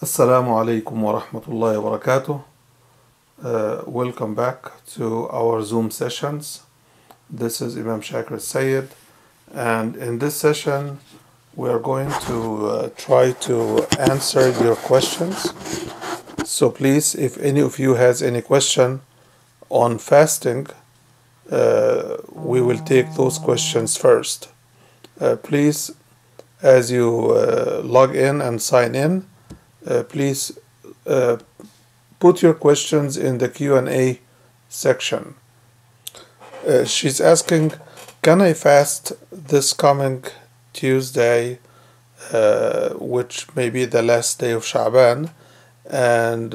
Assalamu alaikum wa rahmatullahi wa barakatuh. Welcome back to our Zoom sessions. This is Imam Shakir Elsayed, and in this session we are going to try to answer your questions. So please, if any of you has any question on fasting, we will take those questions first. Please, as you log in and sign in, please put your questions in the Q&A section. She's asking, can I fast this coming Tuesday, which may be the last day of Sha'ban? And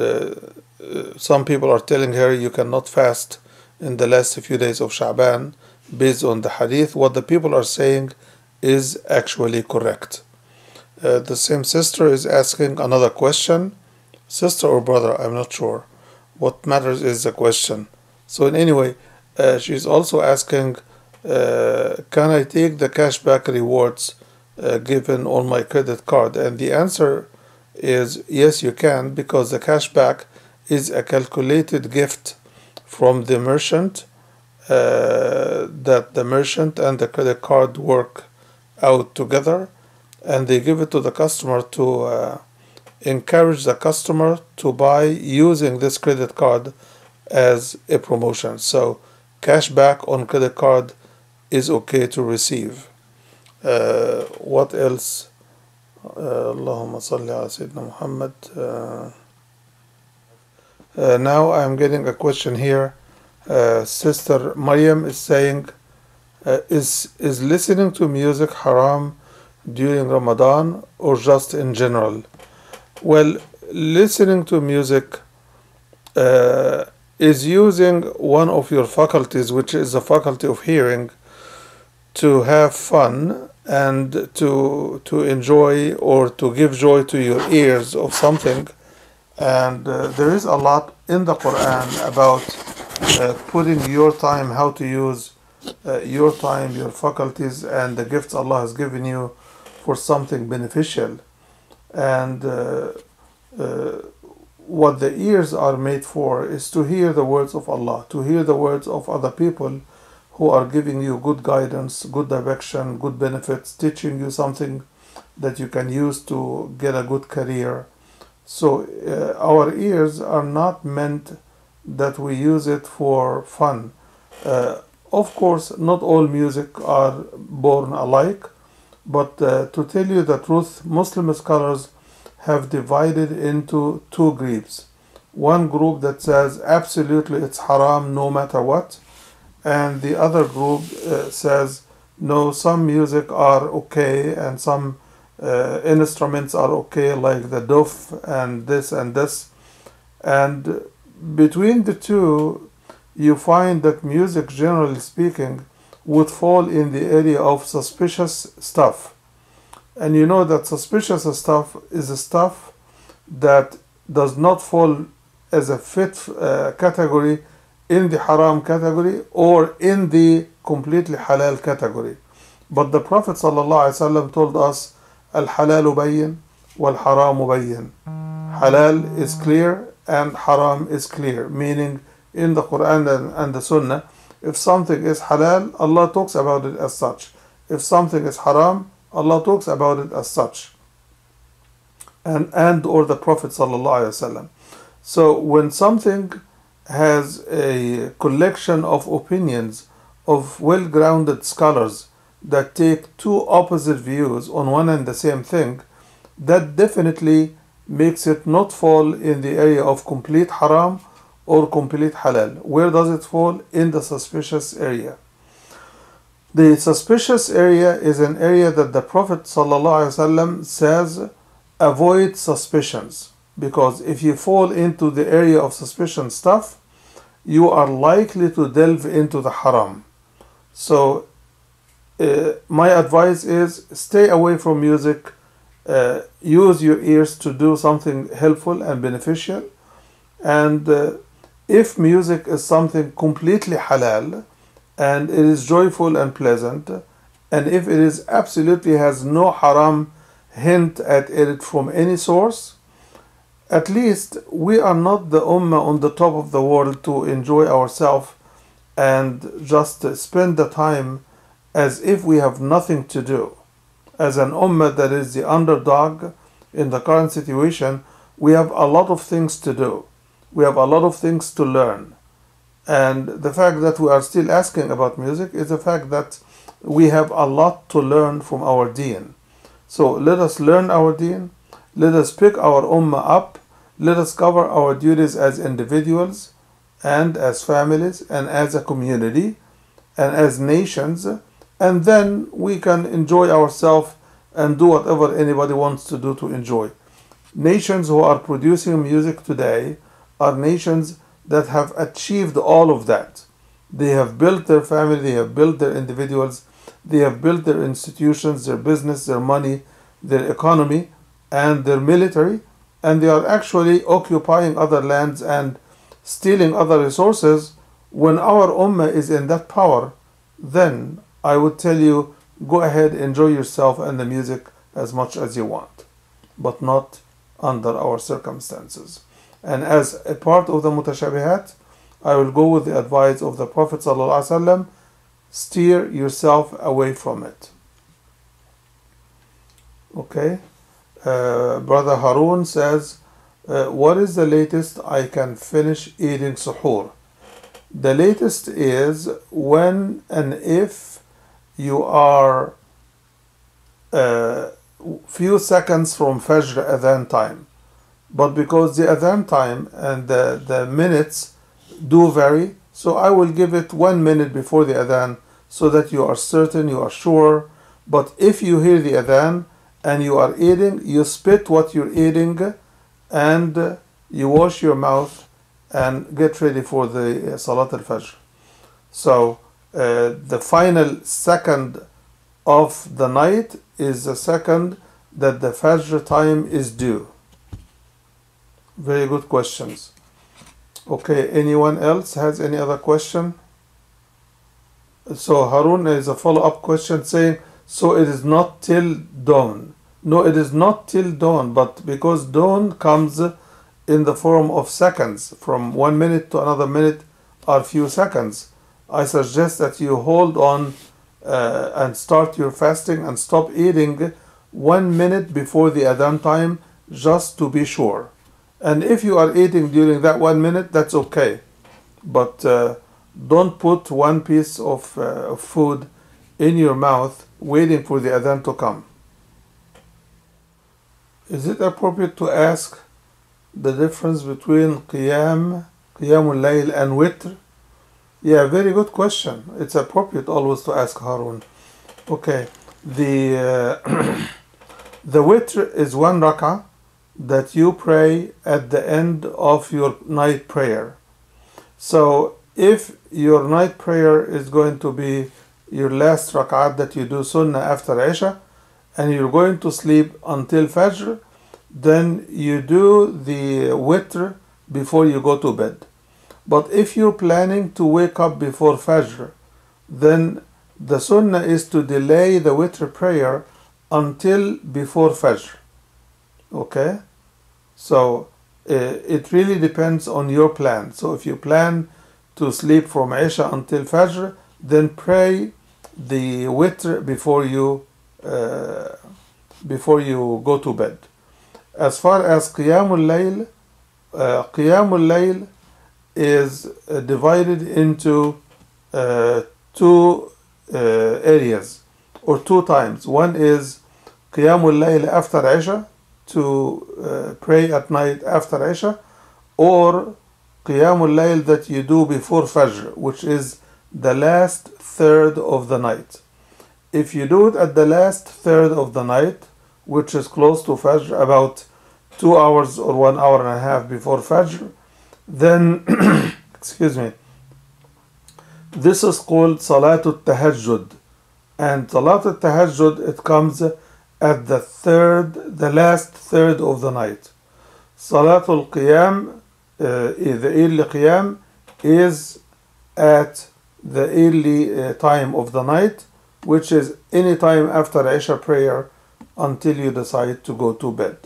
some people are telling her you cannot fast in the last few days of Sha'ban based on the hadith. What the people are saying is actually correct. The same sister is asking another question. Sister or brother, I'm not sure. What matters is the question. So in any way, she's also asking, can I take the cashback rewards given on my credit card? And the answer is yes, you can, because the cashback is a calculated gift from the merchant that the merchant and the credit card work out together, and they give it to the customer to encourage the customer to buy using this credit card as a promotion. So cashback on credit card is okay to receive. What else? Allahumma salli ala Sayyidina Muhammad. Now I'm getting a question here. Sister Maryam is saying, is listening to music haram during Ramadan or just in general? Well, listening to music is using one of your faculties, which is the faculty of hearing, to have fun and to enjoy or to give joy to your ears of something. And there is a lot in the Quran about putting your time, how to use your time, your faculties, and the gifts Allah has given you for something beneficial. And what the ears are made for is to hear the words of Allah, to hear the words of other people who are giving you good guidance, good direction, good benefits, teaching you something that you can use to get a good career. So our ears are not meant that we use it for fun. Of course, not all music are born alike, but to tell you the truth, Muslim scholars have divided into two groups. One group that says absolutely it's haram no matter what, and the other group says no, some music are okay and some instruments are okay, like the duf and this and this. And between the two, you find that music, generally speaking, would fall in the area of suspicious stuff. And you know that suspicious stuff is a stuff that does not fall as a fit category in the haram category or in the completely halal category. But the Prophet ﷺ told us, Al-halalu bayyin wal-haramu bayyin. Halal is clear and haram is clear, meaning in the Quran and the Sunnah, if something is halal, Allah talks about it as such. If something is haram, Allah talks about it as such. And or the Prophet ﷺ. So when something has a collection of opinions of well-grounded scholars that take two opposite views on one and the same thing, that definitely makes it not fall in the area of complete haram or complete halal. Where does it fall? In the suspicious area. The suspicious area is an area that the Prophet ﷺ says, avoid suspicions, because if you fall into the area of suspicion stuff, you are likely to delve into the haram. So my advice is stay away from music, use your ears to do something helpful and beneficial, and if music is something completely halal and it is joyful and pleasant, and if it is absolutely has no haram hint at it from any source, at least we are not the ummah on the top of the world to enjoy ourselves and just spend the time as if we have nothing to do. As an ummah that is the underdog in the current situation, we have a lot of things to do. We have a lot of things to learn. And the fact that we are still asking about music is the fact that we have a lot to learn from our deen. So let us learn our deen. Let us pick our ummah up. Let us cover our duties as individuals and as families and as a community and as nations. And then we can enjoy ourselves and do whatever anybody wants to do to enjoy. Nations who are producing music today are nations that have achieved all of that. They have built their family, they have built their individuals, they have built their institutions, their business, their money, their economy, and their military, and they are actually occupying other lands and stealing other resources. When our ummah is in that power, then I would tell you, go ahead, enjoy yourself and the music as much as you want, but not under our circumstances. And as a part of the mutashabihat, I will go with the advice of the Prophet ﷺ, steer yourself away from it. Okay? Brother Harun says, what is the latest I can finish eating suhur? The latest is when and if you are few seconds from Fajr Adhan time. But because the Adhan time and the minutes do vary, so I will give it 1 minute before the Adhan so that you are certain, you are sure. But if you hear the Adhan and you are eating, you spit what you're eating and you wash your mouth and get ready for the Salat al-Fajr. So the final second of the night is the second that the Fajr time is due. Very good questions. Okay, anyone else has any other question? So Harun is a follow-up question saying, so it is not till dawn. No, it is not till dawn, but because dawn comes in the form of seconds, from 1 minute to another minute are few seconds. I suggest that you hold on and start your fasting and stop eating 1 minute before the Adhan time, just to be sure. And if you are eating during that 1 minute, that's okay. But don't put one piece of food in your mouth waiting for the Adhan to come. Is it appropriate to ask the difference between Qiyam Al-Layl and Witr? Yeah, very good question. It's appropriate always to ask Harun. Okay, the Witr is 1 rak'ah that you pray at the end of your night prayer. So if your night prayer is going to be your last rak'at that you do sunnah after Isha, and you're going to sleep until Fajr, then you do the Witr before you go to bed. But if you're planning to wake up before Fajr, then the sunnah is to delay the Witr prayer until before Fajr. Okay? So it really depends on your plan. So if you plan to sleep from Isha until Fajr, then pray the Witr before you go to bed. As far as Qiyam Al-Layl is divided into two areas or 2 times. One is Qiyam Al-Layl after Isha, to pray at night after Isha, or Qiyam Al-Layl that you do before Fajr, which is the last third of the night. If you do it at the last third of the night, which is close to Fajr, about 2 hours or 1 hour and a half before Fajr, then excuse me, this is called Salatul Tahajjud. And Salatul Tahajjud, it comes at the last third of the night. Salatul Qiyam, the early Qiyam, is at the early time of the night, which is any time after Isha prayer until you decide to go to bed.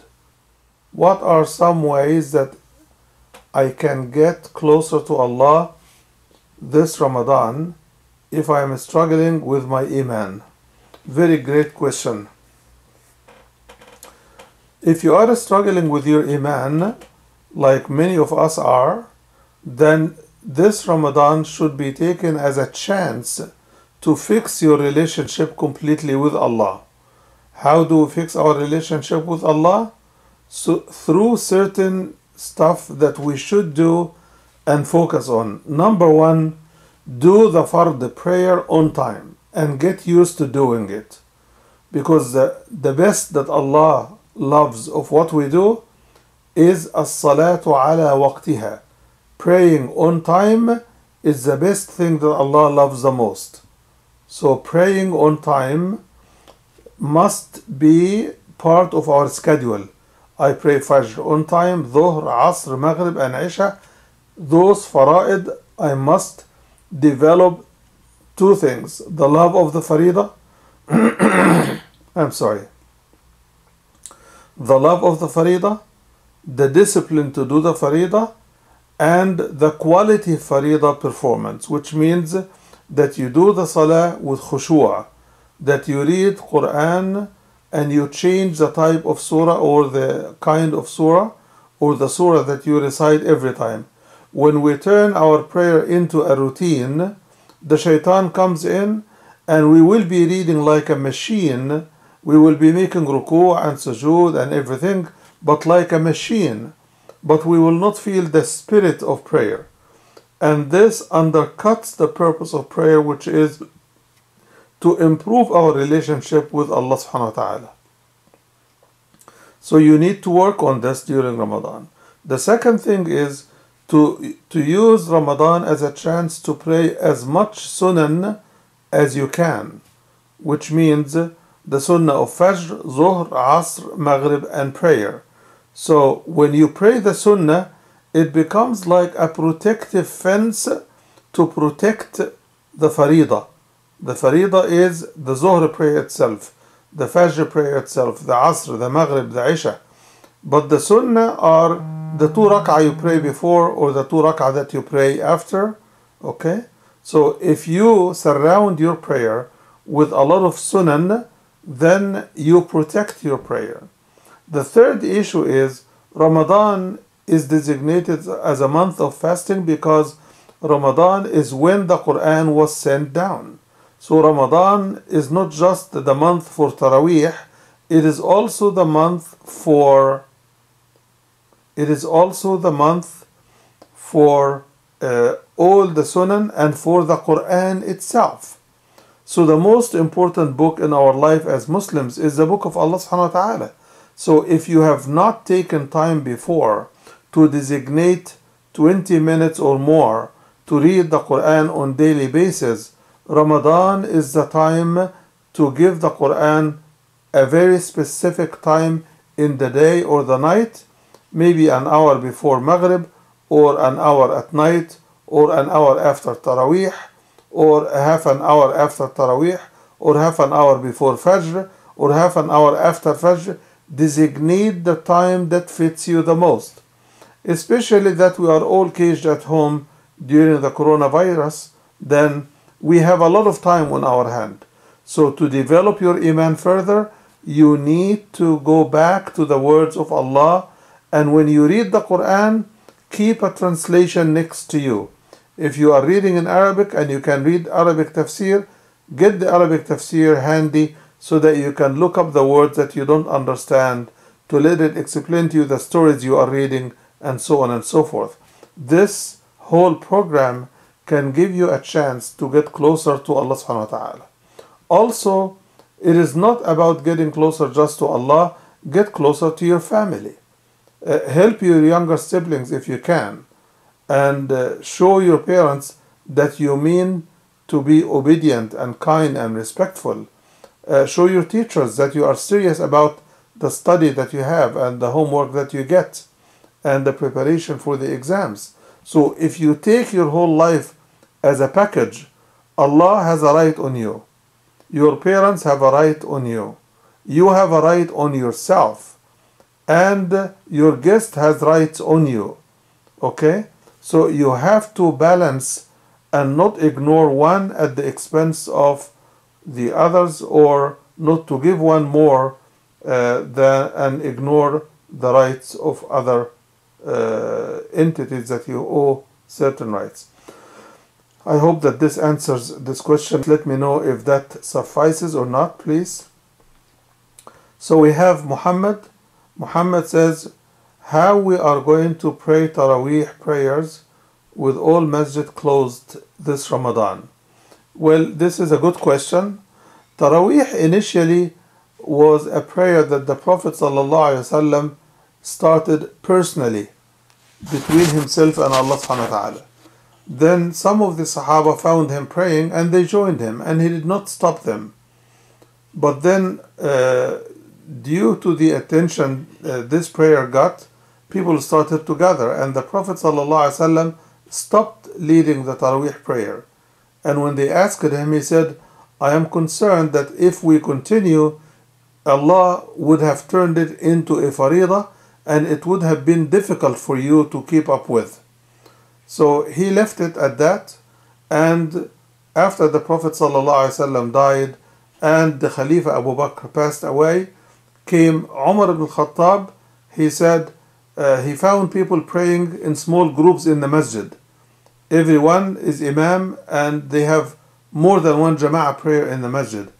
what are some ways that I can get closer to Allah this Ramadan if I am struggling with my Iman? Very great question. If you are struggling with your Iman, like many of us are, then this Ramadan should be taken as a chance to fix your relationship completely with Allah. How do we fix our relationship with Allah? So through certain stuff that we should do and focus on. Number one, do the fard prayer on time and get used to doing it. Because the best that Allah loves of what we do is as-salatu ala waqtiha. Praying on time is the best thing that Allah loves the most. So praying on time must be part of our schedule. I pray Fajr on time, Dhuhr, Asr, Maghrib and Isha. Those fara'id, I must develop two things. The love of the faridah. I'm sorry. The love of the faridah, the discipline to do the faridah, and the quality faridah performance, which means that you do the salah with khushu', that you read Quran and you change the type of surah or the kind of surah or the surah that you recite every time. When we turn our prayer into a routine, the shaitan comes in and we will be reading like a machine. We will be making ruku' and sujood and everything, but like a machine. But we will not feel the spirit of prayer. And this undercuts the purpose of prayer, which is to improve our relationship with Allah subhanahu wa ta'ala. So you need to work on this during Ramadan. The second thing is to use Ramadan as a chance to pray as much sunan as you can, which means the sunnah of Fajr, Zuhr, Asr, Maghrib and prayer. So when you pray the sunnah, it becomes like a protective fence to protect the faridah. The faridah is the Zuhr prayer itself, the Fajr prayer itself, the Asr, the Maghrib, the Isha. But the Sunnah are the 2 rak'ah you pray before or the 2 rak'ah that you pray after. Okay? So if you surround your prayer with a lot of Sunan, then you protect your prayer. The third issue is Ramadan is designated as a month of fasting because Ramadan is when the Quran was sent down. So Ramadan is not just the month for Taraweeh, it is also the month for all the Sunan and for the Quran itself. So the most important book in our life as Muslims is the book of Allah subhanahu wa ta'ala. So if you have not taken time before to designate 20 minutes or more to read the Quran on daily basis, Ramadan is the time to give the Quran a very specific time in the day or the night, maybe an hour before Maghrib, or an hour at night, or an hour after Taraweeh, or half an hour after Taraweeh, or half an hour before Fajr, or half an hour after Fajr. Designate the time that fits you the most. Especially that we are all caged at home during the coronavirus, then we have a lot of time on our hand. So to develop your Iman further, you need to go back to the words of Allah, and when you read the Quran, keep a translation next to you. If you are reading in Arabic and you can read Arabic tafsir, get the Arabic tafsir handy so that you can look up the words that you don't understand, to let it explain to you the stories you are reading, and so on and so forth. This whole program can give you a chance to get closer to Allah subhanahu wa ta'ala. Also, it is not about getting closer just to Allah, get closer to your family. Help your younger siblings if you can, and show your parents that you mean to be obedient and kind and respectful. Show your teachers that you are serious about the study that you have and the homework that you get and the preparation for the exams. So if you take your whole life as a package, Allah has a right on you. Your parents have a right on you. You have a right on yourself. and your guest has rights on you. Okay? So you have to balance and not ignore one at the expense of the others, or not to give one more and ignore the rights of other entities that you owe certain rights. I hope that this answers this question. Let me know if that suffices or not, please. So we have Muhammad. Muhammad says, how we are going to pray Taraweeh prayers with all masjid closed this Ramadan? Well, this is a good question. Taraweeh initially was a prayer that the Prophet ﷺ started personally between himself and Allah subhanahu wa ta'ala. Then some of the Sahaba found him praying and they joined him, and he did not stop them. But then due to the attention this prayer got, people started to gather, and the Prophet ﷺ stopped leading the Taraweeh prayer. And when they asked him, he said, I am concerned that if we continue, Allah would have turned it into a faridah, and it would have been difficult for you to keep up with. So he left it at that, and after the Prophet ﷺ died and the Khalifa Abu Bakr passed away, came Umar ibn Khattab. He said he found people praying in small groups in the masjid. Everyone is imam and they have more than one jama'ah prayer in the masjid.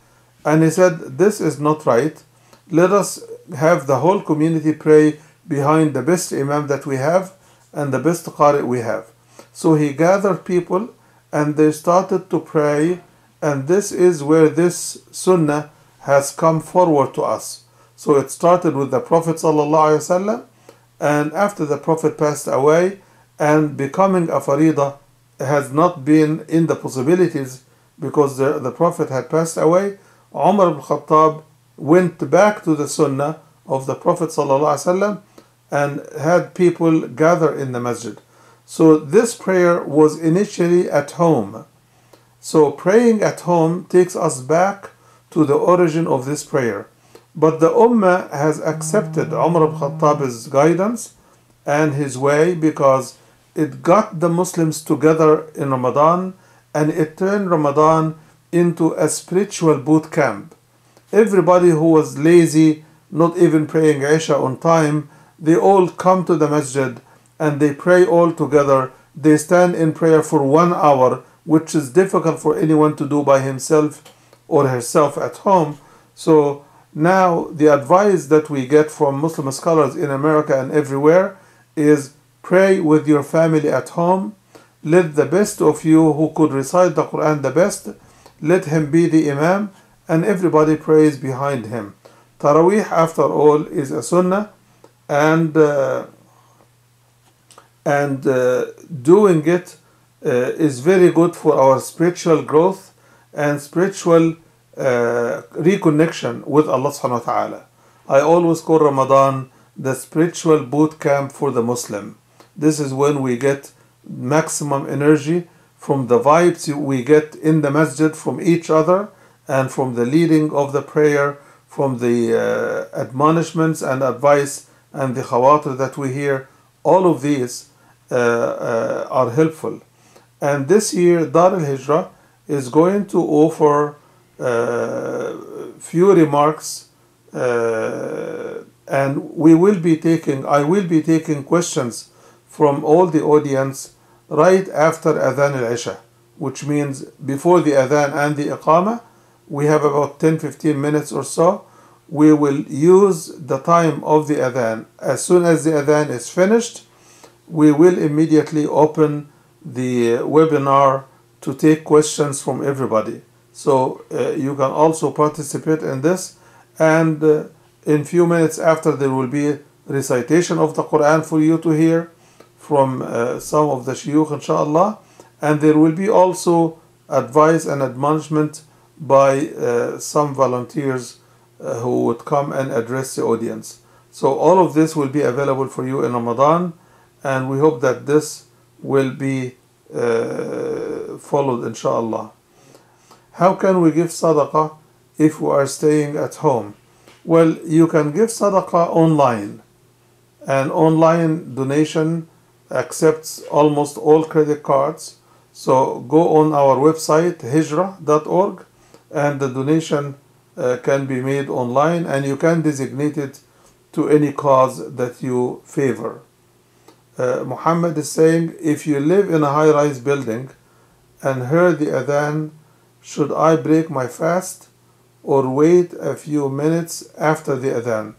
And he said, this is not right. Let us have the whole community pray behind the best imam that we have and the best qari we have. So he gathered people and they started to pray, and this is where this sunnah has come forward to us. So it started with the Prophet ﷺ, and after the Prophet passed away, and becoming a faridah has not been in the possibilities because the Prophet had passed away. Umar ibn Khattab went back to the sunnah of the Prophet ﷺ and had people gather in the masjid. So this prayer was initially at home. So praying at home takes us back to the origin of this prayer. But the Ummah has accepted Umar ibn Khattab's guidance and his way, because it got the Muslims together in Ramadan, and it turned Ramadan into a spiritual boot camp. Everybody who was lazy, not even praying Isha on time, they all come to the masjid and they pray all together. They stand in prayer for 1 hour, which is difficult for anyone to do by himself or herself at home. So now the advice that we get from Muslim scholars in America and everywhere is pray with your family at home. Let the best of you who could recite the Quran the best, let him be the imam, and everybody prays behind him. Taraweeh, after all, is a sunnah, and doing it is very good for our spiritual growth and spiritual reconnection with Allah subhanahu wa ta'ala. I always call Ramadan the spiritual boot camp for the Muslim. This is when we get maximum energy from the vibes we get in the masjid from each other, and from the leading of the prayer, from the admonishments and advice and the khawatir that we hear. All of these are helpful. And this year Dar Al-Hijrah is going to offer few remarks, and I will be taking questions from all the audience right after Adhan al-Isha, which means before the Adhan and the Iqamah. We have about 10-15 minutes or so. We will use the time of the Adhan. As soon as the Adhan is finished, we will immediately open the webinar to take questions from everybody. So you can also participate in this, and in few minutes after there will be recitation of the Quran for you to hear from some of the shuyukh, inshallah, and there will be also advice and admonishment by some volunteers who would come and address the audience. So all of this will be available for you in Ramadan, and we hope that this will be followed, inshallah. How can we give sadaqah if we are staying at home? Well, you can give sadaqah online. and online donation accepts almost all credit cards. So go on our website hijrah.org, and the donation can be made online, and you can designate it to any cause that you favor. Muhammad is saying, if you live in a high-rise building and heard the adhan, should I break my fast or wait a few minutes after the adhan?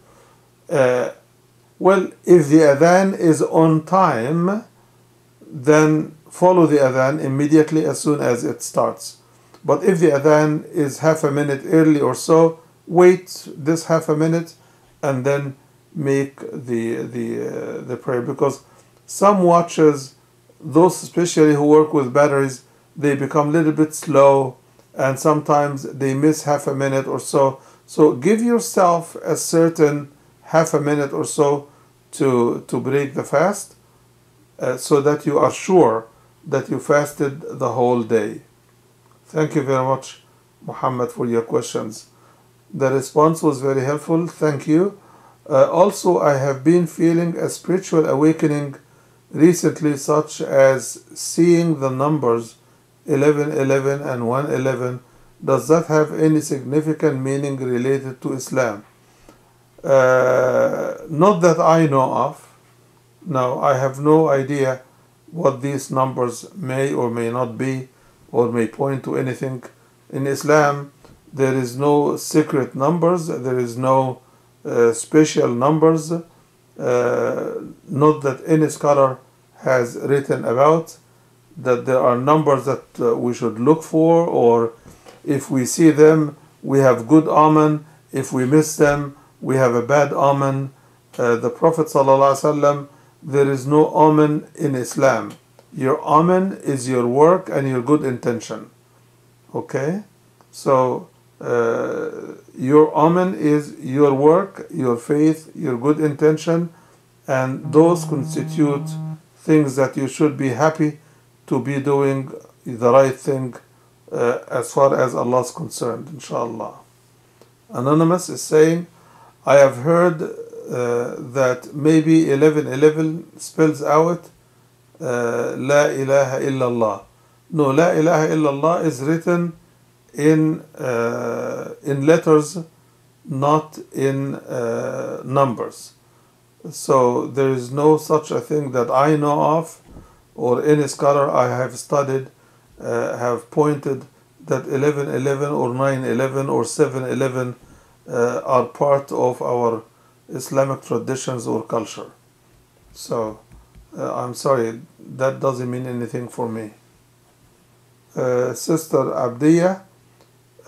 Well, if the adhan is on time, then follow the adhan immediately as soon as it starts. But if the adhan is half a minute early or so, wait this half a minute and then make the prayer, because some watches, those especially who work with batteries, they become a little bit slow and sometimes they miss half a minute or so. So give yourself a certain half a minute or so to break the fast, so that you are sure that you fasted the whole day. Thank you very much, Muhammad, for your questions. The response was very helpful. Thank you. Also, I have been feeling a spiritual awakening recently, such as seeing the numbers 1111 and 111. Does that have any significant meaning related to Islam? Not that I know of. No, I have no idea what these numbers may or may not be, or may point to anything. In Islam, there is no secret numbers, there is no special numbers, not that any scholar has written about, that there are numbers that we should look for, or if we see them, we have good omen. If we miss them, we have a bad omen. The Prophet ﷺ, there is no omen in Islam. Your omen is your work and your good intention. Okay? So, your omen is your work, your faith, your good intention, and those constitute things that you should be happy to be doing the right thing as far as Allah is concerned, inshallah. Anonymous is saying, I have heard that maybe 1111 spells out La ilaha illallah. No, La ilaha illallah is written in letters, not in numbers. So there is no such a thing that I know of, or any scholar I have studied have pointed that 1111 or 911 or 711 are part of our Islamic traditions or culture. So I'm sorry, that doesn't mean anything for me. Sister Abdiya,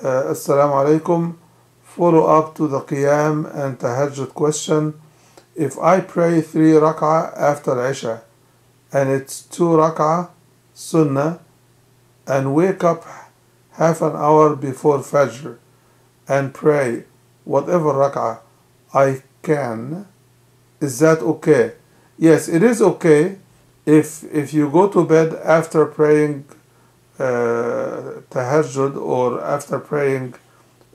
Assalamu alaikum. Follow up to the Qiyam and Tahajjud question. If I pray 3 Raka'ah after Isha and it's 2 Raka'ah Sunnah, and wake up half an hour before Fajr and pray whatever Raka'ah I can, is that okay? Yes, it is okay if you go to bed after praying Tahajjud or after praying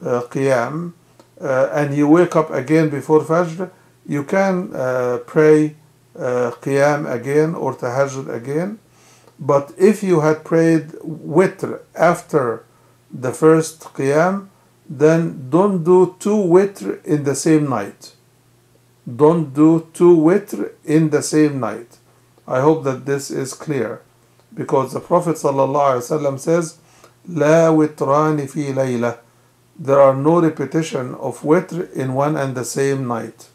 Qiyam and you wake up again before Fajr, you can pray Qiyam again or Tahajjud again. But if you had prayed Witr after the first Qiyam, then don't do 2 Witr in the same night. Don't do 2 Witr in the same night. I hope that this is clear, because the Prophet ﷺ says, La witrani fi layla. There are no repetition of Witr in one and the same night.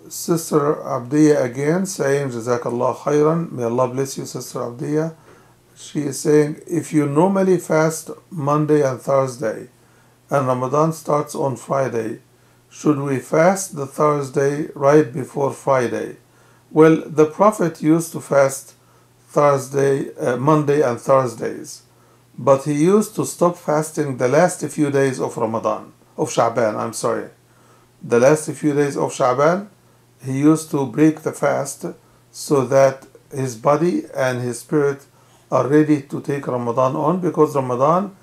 Sister Abdiya again saying, Jazakallah khairan. May Allah bless you, Sister Abdiya. She is saying, if you normally fast Monday and Thursday, and Ramadan starts on Friday, should we fast the Thursday right before Friday? Well, the Prophet used to fast Monday and Thursdays, but he used to stop fasting the last few days of Sha'ban. The last few days of Sha'ban, he used to break the fast so that his body and his spirit are ready to take Ramadan on, because Ramadan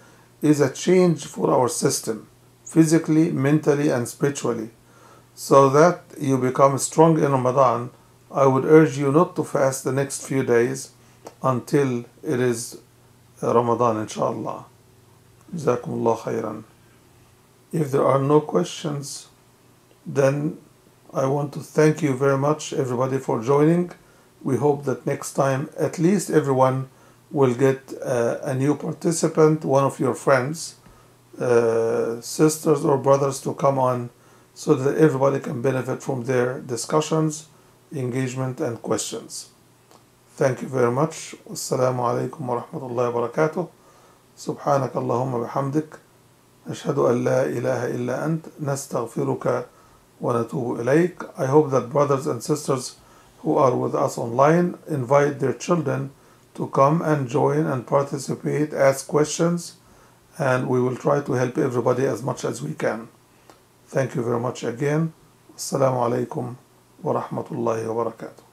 is a change for our system, physically, mentally, and spiritually. so that you become strong in Ramadan, I would urge you not to fast the next few days until it is Ramadan, inshallah. Jazakumullah khairan. If there are no questions, then I want to thank you very much, everybody, for joining. We hope that next time, at least everyone will get a new participant, one of your friends, sisters or brothers, to come on so that everybody can benefit from their discussions, engagement, and questions. Thank you very much. Assalamu alaikum wa rahmatullahi wa barakatuh. سبحانك اللهم وبحمدك نشهد أن لا إله إلا أنت نستغفرك ونتوب إليك. I hope that brothers and sisters who are with us online invite their children to come and join and participate, ask questions, and we will try to help everybody as much as we can. Thank you very much again. Assalamu alaikum wa rahmatullahi wa barakatuh.